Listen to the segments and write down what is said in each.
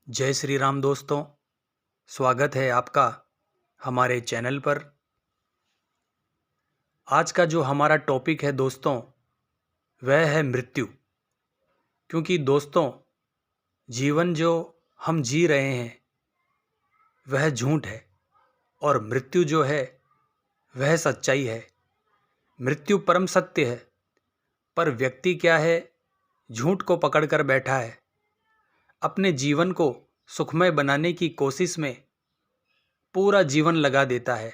जय श्री राम दोस्तों। स्वागत है आपका हमारे चैनल पर। आज का जो हमारा टॉपिक है दोस्तों, वह है मृत्यु। क्योंकि दोस्तों, जीवन जो हम जी रहे हैं वह झूठ है और मृत्यु जो है वह सच्चाई है। मृत्यु परम सत्य है, पर व्यक्ति क्या है, झूठ को पकड़कर बैठा है। अपने जीवन को सुखमय बनाने की कोशिश में पूरा जीवन लगा देता है,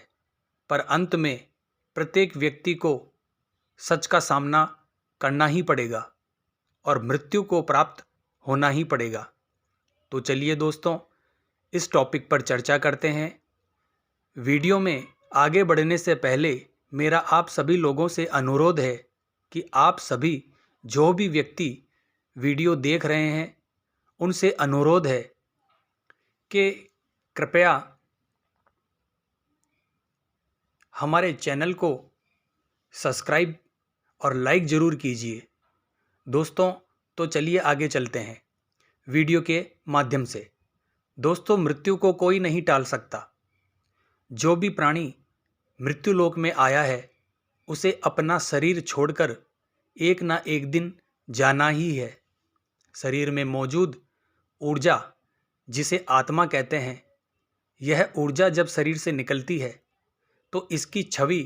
पर अंत में प्रत्येक व्यक्ति को सच का सामना करना ही पड़ेगा और मृत्यु को प्राप्त होना ही पड़ेगा। तो चलिए दोस्तों, इस टॉपिक पर चर्चा करते हैं। वीडियो में आगे बढ़ने से पहले मेरा आप सभी लोगों से अनुरोध है कि आप सभी जो भी व्यक्ति वीडियो देख रहे हैं उनसे अनुरोध है कि कृपया हमारे चैनल को सब्सक्राइब और लाइक ज़रूर कीजिए। दोस्तों, तो चलिए आगे चलते हैं वीडियो के माध्यम से। दोस्तों, मृत्यु को कोई नहीं टाल सकता। जो भी प्राणी मृत्यु लोक में आया है उसे अपना शरीर छोड़कर एक ना एक दिन जाना ही है। शरीर में मौजूद ऊर्जा, जिसे आत्मा कहते हैं, यह ऊर्जा जब शरीर से निकलती है तो इसकी छवि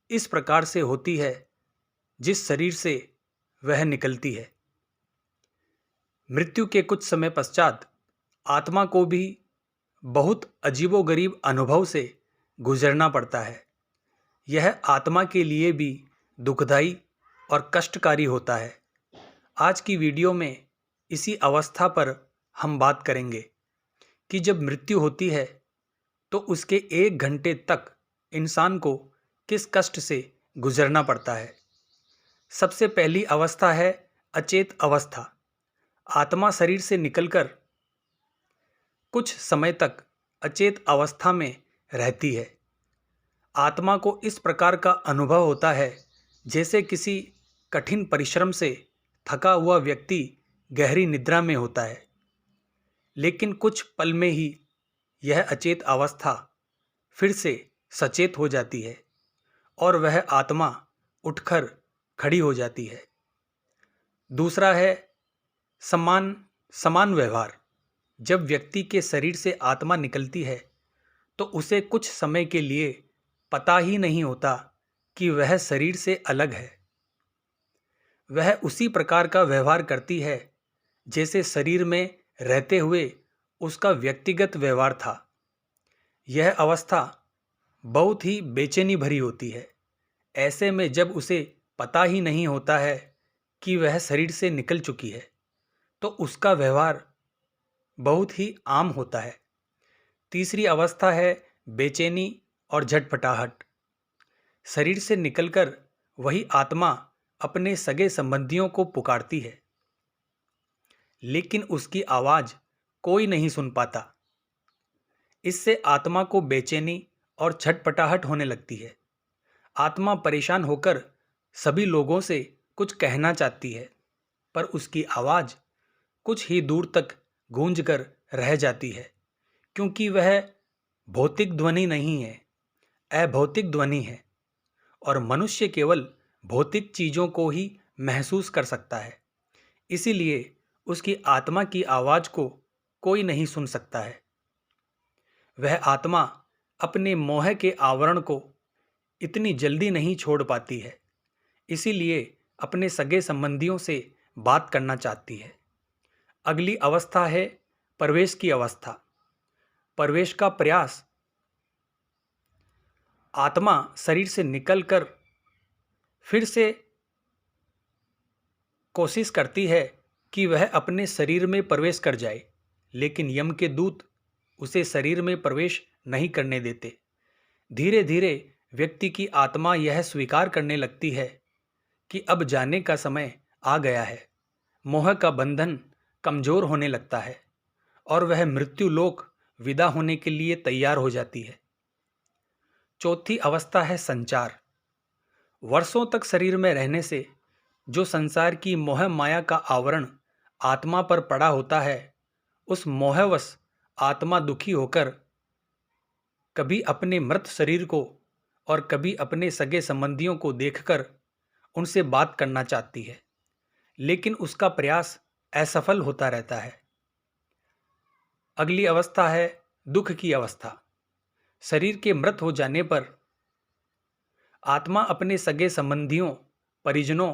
इस प्रकार से होती है जिस शरीर से वह निकलती है। मृत्यु के कुछ समय पश्चात आत्मा को भी बहुत अजीबोगरीब अनुभव से गुजरना पड़ता है। यह आत्मा के लिए भी दुखदाई और कष्टकारी होता है। आज की वीडियो में इसी अवस्था पर हम बात करेंगे कि जब मृत्यु होती है तो उसके 1 घंटे तक इंसान को किस कष्ट से गुजरना पड़ता है। सबसे पहली अवस्था है अचेत अवस्था। आत्मा शरीर से निकलकर कुछ समय तक अचेत अवस्था में रहती है। आत्मा को इस प्रकार का अनुभव होता है जैसे किसी कठिन परिश्रम से थका हुआ व्यक्ति गहरी निद्रा में होता है, लेकिन कुछ पल में ही यह अचेत अवस्था फिर से सचेत हो जाती है और वह आत्मा उठकर खड़ी हो जाती है। दूसरा है समान व्यवहार। जब व्यक्ति के शरीर से आत्मा निकलती है तो उसे कुछ समय के लिए पता ही नहीं होता कि वह शरीर से अलग है। वह उसी प्रकार का व्यवहार करती है जैसे शरीर में रहते हुए उसका व्यक्तिगत व्यवहार था। यह अवस्था बहुत ही बेचैनी भरी होती है। ऐसे में जब उसे पता ही नहीं होता है कि वह शरीर से निकल चुकी है तो उसका व्यवहार बहुत ही आम होता है। तीसरी अवस्था है बेचैनी और झटपटाहट। शरीर से निकलकर वही आत्मा अपने सगे संबंधियों को पुकारती है, लेकिन उसकी आवाज कोई नहीं सुन पाता। इससे आत्मा को बेचैनी और छटपटाहट होने लगती है। आत्मा परेशान होकर सभी लोगों से कुछ कहना चाहती है, पर उसकी आवाज कुछ ही दूर तक गूंजकर रह जाती है, क्योंकि वह भौतिक ध्वनि नहीं है, अभौतिक ध्वनि है और मनुष्य केवल भौतिक चीजों को ही महसूस कर सकता है। इसीलिए उसकी आत्मा की आवाज को कोई नहीं सुन सकता है। वह आत्मा अपने मोह के आवरण को इतनी जल्दी नहीं छोड़ पाती है, इसीलिए अपने सगे संबंधियों से बात करना चाहती है। अगली अवस्था है प्रवेश की अवस्था। प्रवेश का प्रयास। आत्मा शरीर से निकलकर फिर से कोशिश करती है कि वह अपने शरीर में प्रवेश कर जाए, लेकिन यम के दूत उसे शरीर में प्रवेश नहीं करने देते। धीरे धीरे व्यक्ति की आत्मा यह स्वीकार करने लगती है कि अब जाने का समय आ गया है। मोह का बंधन कमजोर होने लगता है और वह मृत्यु लोक विदा होने के लिए तैयार हो जाती है। चौथी अवस्था है संचार। वर्षों तक शरीर में रहने से जो संसार की मोह माया का आवरण आत्मा पर पड़ा होता है, उस मोहवश आत्मा दुखी होकर कभी अपने मृत शरीर को और कभी अपने सगे संबंधियों को देखकर उनसे बात करना चाहती है, लेकिन उसका प्रयास असफल होता रहता है। अगली अवस्था है दुख की अवस्था। शरीर के मृत हो जाने पर आत्मा अपने सगे संबंधियों, परिजनों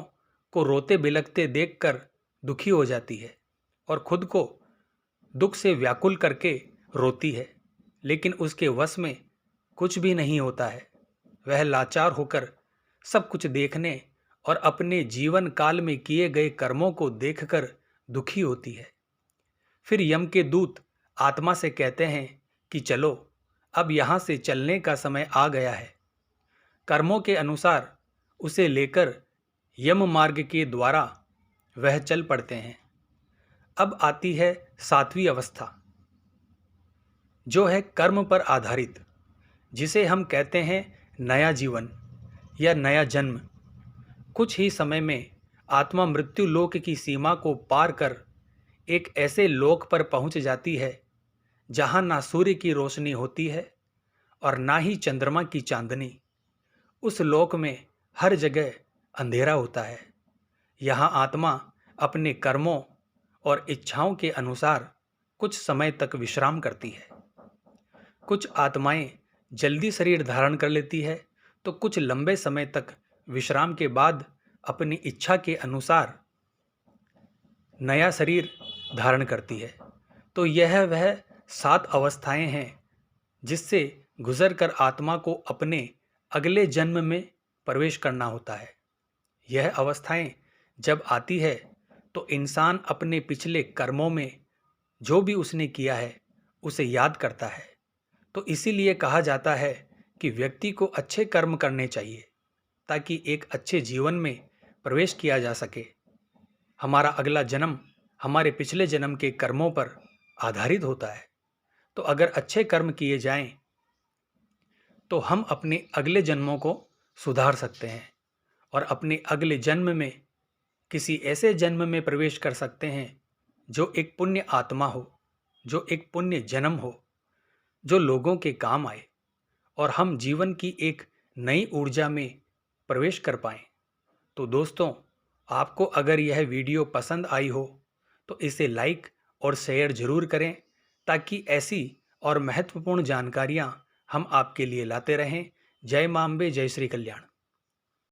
को रोते बिलखते देखकर दुखी हो जाती है और खुद को दुख से व्याकुल करके रोती है, लेकिन उसके वश में कुछ भी नहीं होता है। वह लाचार होकर सब कुछ देखने और अपने जीवन काल में किए गए कर्मों को देखकर दुखी होती है। फिर यम के दूत आत्मा से कहते हैं कि चलो, अब यहाँ से चलने का समय आ गया है। कर्मों के अनुसार उसे लेकर यम मार्ग के द्वारा वह चल पड़ते हैं। अब आती है सातवीं अवस्था, जो है कर्म पर आधारित, जिसे हम कहते हैं नया जीवन या नया जन्म। कुछ ही समय में आत्मा मृत्यु लोक की सीमा को पार कर एक ऐसे लोक पर पहुंच जाती है जहां ना सूर्य की रोशनी होती है और ना ही चंद्रमा की चांदनी। उस लोक में हर जगह अंधेरा होता है। यहाँ आत्मा अपने कर्मों और इच्छाओं के अनुसार कुछ समय तक विश्राम करती है। कुछ आत्माएं जल्दी शरीर धारण कर लेती है, तो कुछ लंबे समय तक विश्राम के बाद अपनी इच्छा के अनुसार नया शरीर धारण करती है। तो यह वह 7 अवस्थाएं हैं जिससे गुजर कर आत्मा को अपने अगले जन्म में प्रवेश करना होता है। यह अवस्थाएं जब आती है तो इंसान अपने पिछले कर्मों में जो भी उसने किया है उसे याद करता है। तो इसीलिए कहा जाता है कि व्यक्ति को अच्छे कर्म करने चाहिए ताकि एक अच्छे जीवन में प्रवेश किया जा सके। हमारा अगला जन्म हमारे पिछले जन्म के कर्मों पर आधारित होता है। तो अगर अच्छे कर्म किए जाएं तो हम अपने अगले जन्मों को सुधार सकते हैं और अपने अगले जन्म में किसी ऐसे जन्म में प्रवेश कर सकते हैं जो एक पुण्य आत्मा हो, जो एक पुण्य जन्म हो, जो लोगों के काम आए और हम जीवन की एक नई ऊर्जा में प्रवेश कर पाएं। तो दोस्तों, आपको अगर यह वीडियो पसंद आई हो तो इसे लाइक और शेयर जरूर करें ताकि ऐसी और महत्वपूर्ण जानकारियां हम आपके लिए लाते रहें। जय मां अम्बे, जय श्री कल्याण।